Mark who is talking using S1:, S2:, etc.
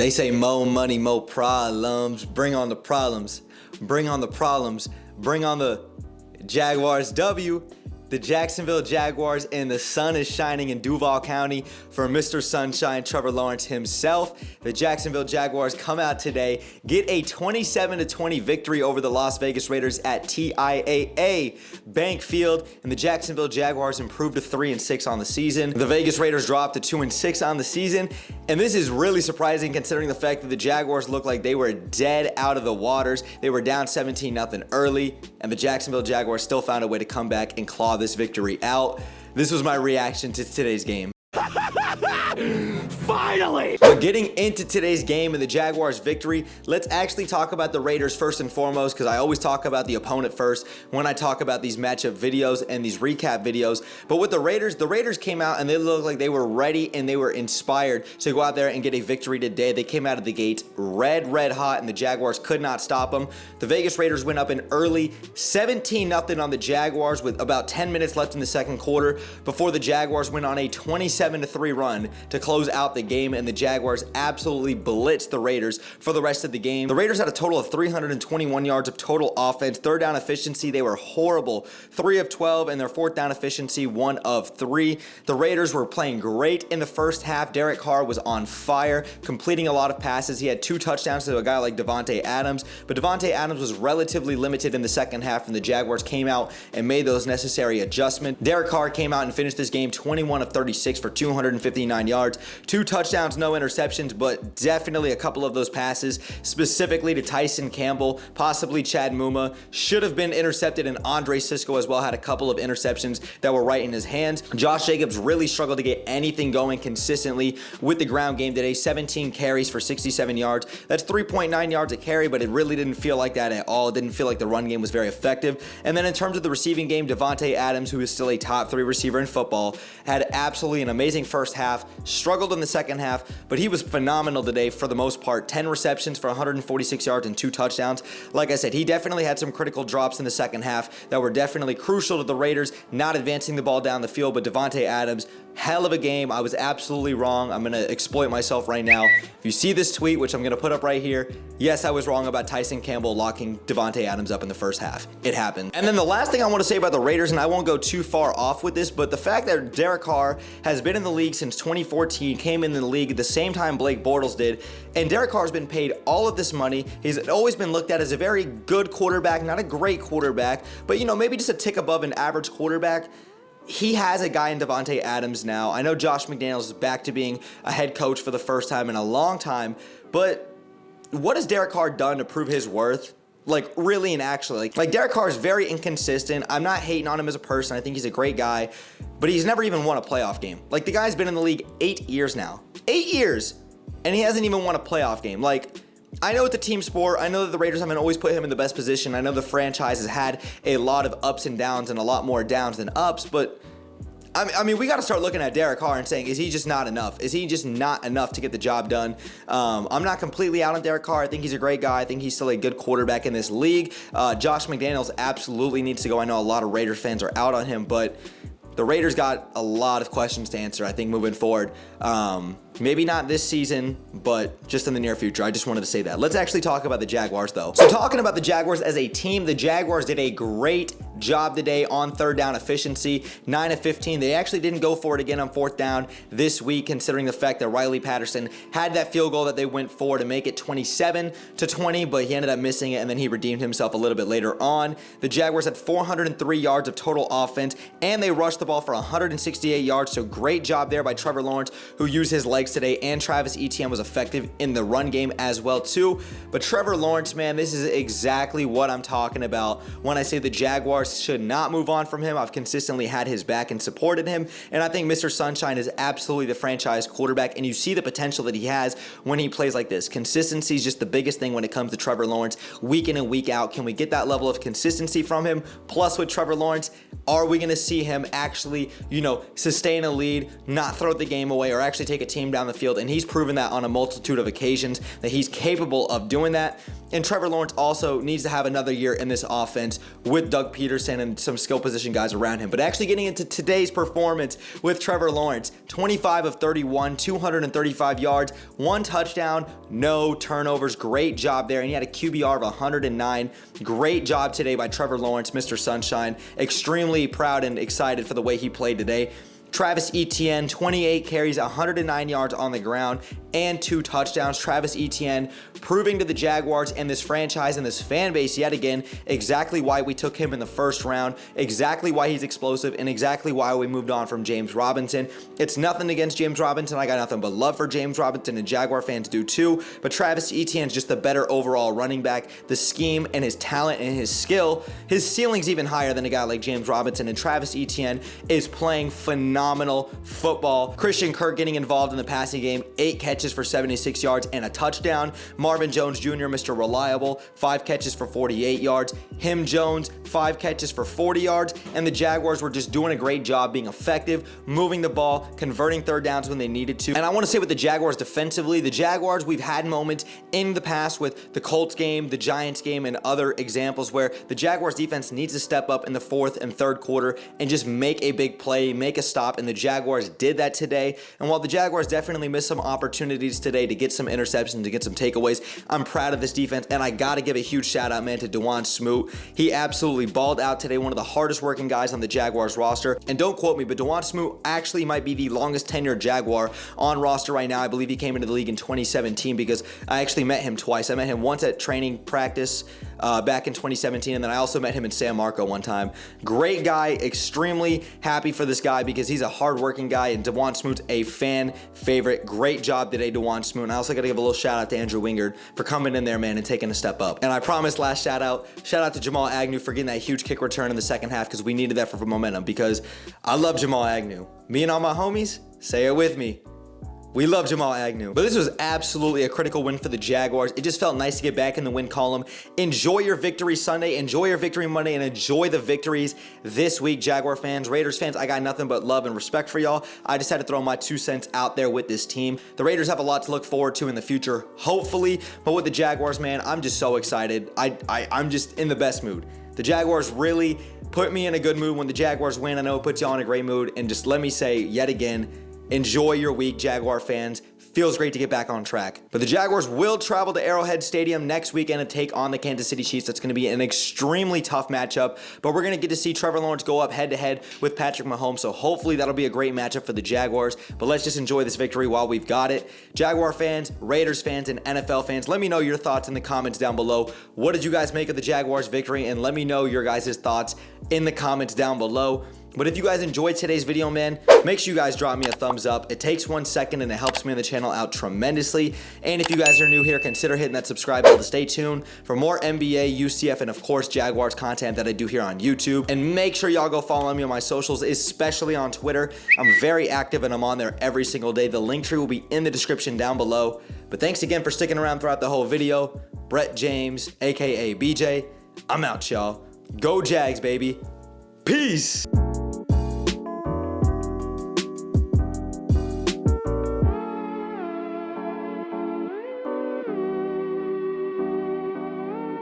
S1: They say mo money, mo problems. Bring on the problems. Bring on the problems. Bring on the Jaguars W. The Jacksonville Jaguars, and the sun is shining in Duval County for Mr. Sunshine, Trevor Lawrence himself. The Jacksonville Jaguars come out today, get a 27-20 victory over the Las Vegas Raiders at TIAA Bank Field, and the Jacksonville Jaguars improved to 3-6 on the season. The Vegas Raiders dropped to 2-6 on the season, and this is really surprising considering the fact that the Jaguars looked like they were dead out of the waters. They were down 17-0 early, and the Jacksonville Jaguars still found a way to come back and claw this victory out. This was my reaction to today's game.
S2: Finally!
S1: But getting into today's game and the Jaguars' victory, let's actually talk about the Raiders first and foremost, because I always talk about the opponent first when I talk about these matchup videos and these recap videos. But with the Raiders came out and they looked like they were ready and they were inspired to go out there and get a victory today. They came out of the gates red hot, and the Jaguars could not stop them. The Vegas Raiders went up in early 17-0 on the Jaguars with about 10 minutes left in the second quarter before the Jaguars went on a 27-3 run to close out the game, and the Jaguars absolutely blitzed the Raiders for the rest of the game. The Raiders had a total of 321 yards of total offense. Third down efficiency, they were horrible. 3 of 12, and their fourth down efficiency, 1 of 3. The Raiders were playing great in the first half. Derek Carr was on fire, completing a lot of passes. He had 2 touchdowns to a guy like Davante Adams, but Davante Adams was relatively limited in the second half, and the Jaguars came out and made those necessary adjustments. Derek Carr came out and finished this game 21 of 36 for 259 yards, 2 touchdowns, no interceptions, but definitely a couple of those passes, specifically to Tyson Campbell, possibly Chad Muma, should have been intercepted, and Andre Sisco as well had a couple of interceptions that were right in his hands. Josh Jacobs really struggled to get anything going consistently with the ground game today. 17 carries for 67 yards. That's 3.9 yards a carry, but it really didn't feel like that at all. It didn't feel like the run game was very effective. And then in terms of the receiving game, Davante Adams, who is still a top 3 receiver in football, had absolutely an amazing first half, struggled in the second half, but he was phenomenal today for the most part. 10 receptions for 146 yards and 2 touchdowns. Like I said, he definitely had some critical drops in the second half that were definitely crucial to the Raiders not advancing the ball down the field, but Davante Adams, hell of a game. I was absolutely wrong. I'm going to exploit myself right now. If you see this tweet, which I'm going to put up right here, yes, I was wrong about Tyson Campbell locking Davante Adams up in the first half. It happened. And then the last thing I want to say about the Raiders, and I won't go too far off with this, but the fact that Derek Carr has been in the league since 2014, came in the league at the same time Blake Bortles did, and Derek Carr's been paid all of this money. He's always been looked at as a very good quarterback, not a great quarterback, but maybe just a tick above an average quarterback. He has a guy in Davante Adams now. I know Josh McDaniels is back to being a head coach for the first time in a long time, but what has Derek Carr done to prove his worth? Like, really and actually. Like, Derek Carr is very inconsistent. I'm not hating on him as a person. I think he's a great guy, but he's never even won a playoff game. Like, the guy's been in the league 8 years now. 8 years! And he hasn't even won a playoff game. Like, I know it's a team sport. I know that the Raiders haven't always put him in the best position. I know the franchise has had a lot of ups and downs and a lot more downs than ups, but I mean, we got to start looking at Derek Carr and saying, is he just not enough? Is he just not enough to get the job done? I'm not completely out on Derek Carr. I think he's a great guy. I think he's still a good quarterback in this league. Josh McDaniels absolutely needs to go. I know a lot of Raiders fans are out on him, but the Raiders got a lot of questions to answer, I think, moving forward. Maybe not this season, but just in the near future. I just wanted to say that. Let's actually talk about the Jaguars, though. So talking about the Jaguars as a team, the Jaguars did a great job today on third down efficiency, 9 of 15. They actually didn't go for it again on fourth down this week, considering the fact that Riley Patterson had that field goal that they went for to make it 27-20, but he ended up missing it, and then he redeemed himself a little bit later on. The Jaguars had 403 yards of total offense, and they rushed the ball for 168 yards, so great job there by Trevor Lawrence, who used his legs today, and Travis Etienne was effective in the run game as well too. But Trevor Lawrence, man, this is exactly what I'm talking about when I say the Jaguars should not move on from him. I've consistently had his back and supported him, and I think Mr. Sunshine is absolutely the franchise quarterback, and you see the potential that he has when he plays like this. Consistency is just the biggest thing when it comes to Trevor Lawrence, week in and week out. Can we get that level of consistency from him? Plus, with Trevor Lawrence, are we going to see him actually, sustain a lead, not throw the game away, or actually take a team down the field? And he's proven that on a multitude of occasions that he's capable of doing that. And Trevor Lawrence also needs to have another year in this offense with Doug Peterson and some skill position guys around him. But actually getting into today's performance with Trevor Lawrence, 25 of 31, 235 yards, 1 touchdown, no turnovers. Great job there. And he had a QBR of 109. Great job today by Trevor Lawrence, Mr. Sunshine. Extremely proud and excited for the way he played today. Travis Etienne, 28 carries, 109 yards on the ground, and 2 touchdowns. Travis Etienne proving to the Jaguars and this franchise and this fan base yet again exactly why we took him in the first round, exactly why he's explosive, and exactly why we moved on from James Robinson. It's nothing against James Robinson. I got nothing but love for James Robinson, and Jaguar fans do too. But Travis Etienne's just the better overall running back. The scheme and his talent and his skill, his ceiling's even higher than a guy like James Robinson, and Travis Etienne is playing phenomenal football. Christian Kirk getting involved in the passing game, 8 catches for 76 yards and a touchdown. Marvin Jones Jr., Mr. Reliable, 5 catches for 48 yards. Him Jones, 5 catches for 40 yards. And the Jaguars were just doing a great job being effective, moving the ball, converting third downs when they needed to. And I want to say with the Jaguars defensively, the Jaguars, we've had moments in the past with the Colts game, the Giants game, and other examples where the Jaguars defense needs to step up in the 4th and 3rd quarter and just make a big play, make a stop. And the Jaguars did that today. And while the Jaguars definitely missed some opportunities today to get some interceptions, to get some takeaways, I'm proud of this defense. And I got to give a huge shout out, man, to Dawuane Smoot. He absolutely balled out today, one of the hardest working guys on the Jaguars roster. And don't quote me, but Dawuane Smoot actually might be the longest tenured Jaguar on roster right now. I believe he came into the league in 2017 because I actually met him twice. I met him once at training practice back in 2017, and then I also met him in San Marco one time. Great guy, extremely happy for this guy because he's a hard-working guy, and Dawuane Smoot's a fan favorite. Great job today, Dawuane Smoot. And I also got to give a little shout out to Andrew Wingard for coming in there, man, and taking a step up. And I promised last shout out to Jamal Agnew for getting that huge kick return in the second half because we needed that for momentum because I love Jamal Agnew. Me and all my homies, say it with me. We love Jamal Agnew. But this was absolutely a critical win for the Jaguars. It just felt nice to get back in the win column. Enjoy your victory Sunday, enjoy your victory Monday, and enjoy the victories this week, Jaguar fans. Raiders fans, I got nothing but love and respect for y'all. I just had to throw my 2 cents out there with this team. The Raiders have a lot to look forward to in the future, hopefully. But with the Jaguars, man, I'm just so excited. I'm just in the best mood. The Jaguars really put me in a good mood. When the Jaguars win, I know it puts y'all in a great mood. And just let me say yet again, enjoy your week, Jaguar fans. Feels great to get back on track. But the Jaguars will travel to Arrowhead Stadium next weekend to take on the Kansas City Chiefs. That's going to be an extremely tough matchup, but we're going to get to see Trevor Lawrence go up head-to-head with Patrick Mahomes, so hopefully that'll be a great matchup for the Jaguars. But let's just enjoy this victory while we've got it. Jaguar fans, Raiders fans, and NFL fans, let me know your thoughts in the comments down below. What did you guys make of the Jaguars' victory? And let me know your guys' thoughts in the comments down below. But if you guys enjoyed today's video, man, make sure you guys drop me a thumbs up. It takes 1 second and it helps me on the channel out tremendously. And if you guys are new here, consider hitting that subscribe bell to stay tuned for more NBA, UCF, and of course Jaguars content that I do here on YouTube. And make sure y'all go follow me on my socials, especially on Twitter. I'm very active and I'm on there every single day. The link tree will be in the description down below. But thanks again for sticking around throughout the whole video. Brett James, aka BJ, I'm out, y'all. Go Jags, baby. Peace.